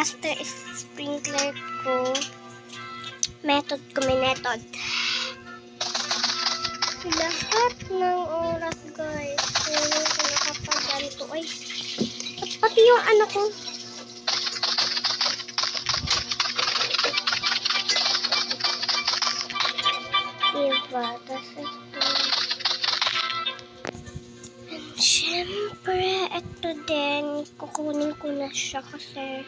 master sprinkler ko. Method ko, may method. Lahat ng oras, guys. Ngayon ko nakapaganto. Ay, pati yung ano ko. Diba? Tapos ito. And syempre, ito din. Kukunin ko na siya kasi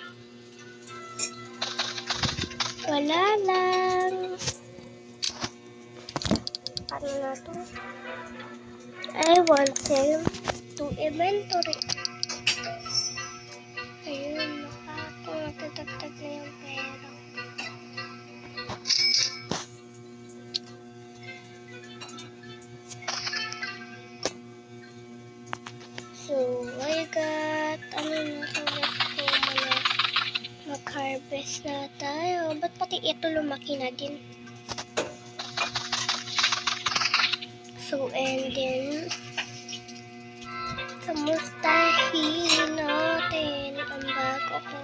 wala lang. Ano na to? I want him to inventory. Ayun, natagtag na yung pera. So, I got, ano na to, let's go muna. Mag-harvest na tayo. Ba't pati ito lumaki na din? So, and then, kamustahin natin ang bago ko.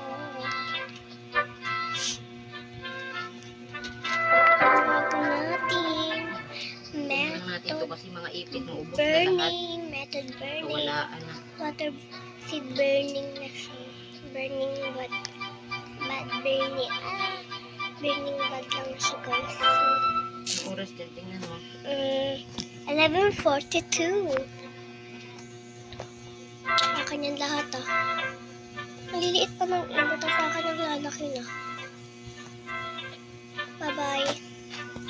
Bago natin. natin ito kasi mga ipit ng ubos na lahat. Burning, method burning. Wala, Water seed burning na siya. Burning bad. Bad burning. Burning bad lang siya, guys. So, ang oras din, tingnan mo. 11:42. Akin yan lahat, Maliliit pa ng iba, tapos akin naglalaki na. Bye-bye.